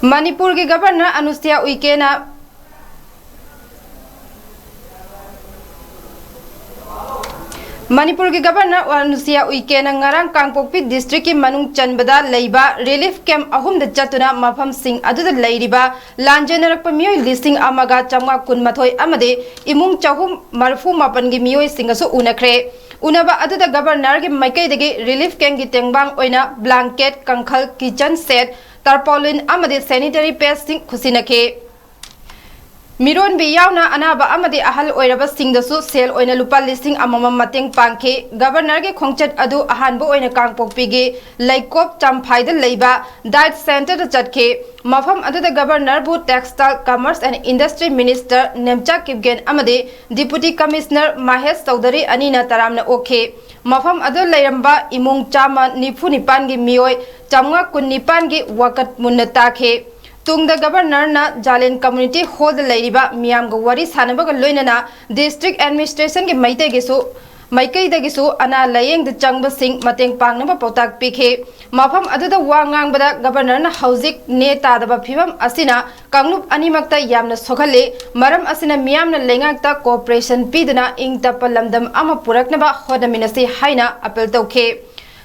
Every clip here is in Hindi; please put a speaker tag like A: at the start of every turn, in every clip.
A: manipur की गवर्नर अनुसुईया उइके ना मणिपुर की गवर्नर अनुसुईया उइके ना ngarang कांगपोकपी डिस्ट्रिक्ट की मनुंग चनबदा लेइबा रिलीफ कैंप अहुम द चतुना मफम सिंह अदुदा लेइरिबा लांजेनरकप मियोय लिसिंग अमगा चमगा कुनमथोय अमदे इमुंग चहुम मरफू मापन की मियोय सिंगसु उनखरे उनबा अदुदा गवर्नर की माइकैदगी रिलीफ कैंप की तेंगबांग ओइना ब्लैंकेट कंखल kitchen set tarpaulin amade sanitary pads sing khusinake मिरोन भी यावना अनाबा अमदे अहल ओइरबा सिंगदसु सेल ओइना लुपा लिसिंग अममम मतेंग पांखे गवर्नर के खोंगचट अदु अहानबो ओइना कांगपोकपीगे लैकोप चमफाइदा लैबा डाइट सेंटर चटखे मफम अदुदा गवर्नर बु textile commerce and industry minister Nemcha Kipgen अमदे डिप्यूटी कमिश्नर महेश चौधरी अनीना तरामना ओखे मफम अदु लैरंबा इमुंग चामा निफु निपान गी मियोय चामगा कुन निपान गी वकत मुन्ना ताखे तुंगदा गवर्नर ना जालेन कम्युनिटी हॉल लेरिबा मियाम ग वरी सानबग लोइनना डिस्ट्रिक्ट एडमिनिस्ट्रेशन के माइकैदगिसु अना लायेंग द चंगब सिंह मतेंग पांगनबा पौताक पिखे मफम अदुदा वा ngangbada गवर्नर ना हौजिक ने तादबा फिवम असिना कांगलुप अनिमक्ता यामना सोखले मरम असिना मियामना लेंगाक्ता कोऑपरेशन पीदना इंग तप लमदम अमा पुरकनबा होदमिनसी हाइना अपील तौखे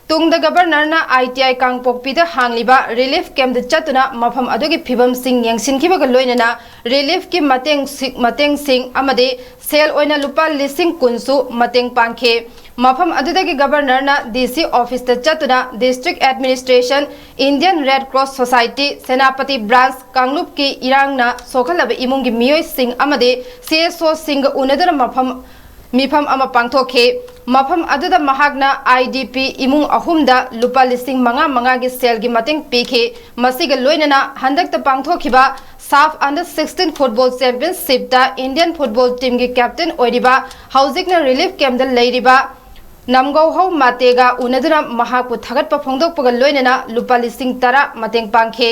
A: तुंगदा गवर्नर ना ITI कांगपोकपीदा हांगलिबा रिलीफ कैंप चतुना मफम अदुगी फिबम सिंह यंगसिनखिबग लोइनना रिलीफ की मतेंग सिंह अमदे सेल ओइना लुपा लिसिंग कुनसु मतेंग पांखे मफम अदुदगी गवर्नर ना DC ऑफिस चतुना district administration Indian Red Cross Society Senapati branch कांगलुप की इरांगना सोखलब इमुंगी मियोय सिंह अमदे CSO सिंह उनदर मिफम अमा पांगथोखे मफम अदुदा महागना IDP इमुंग अहुमदा लुपा लिसिंग मंगा की सेल की मतेंग पीखे मसिग लोइनना हंदक पांगथोखिबा साफ अंडर 16 फुटबॉल चैंपियनशिप दा इंडियन फुटबॉल टीम की कैप्टन ओइरिबा हाउजिकना रिलीफ कैंप दा लेरिबा नमगौहौ मातेगा उनदुना महाकु थगतपा फोंदोकपगा लोइनना लुपा लिसिंग 10 मतेंग पांखे।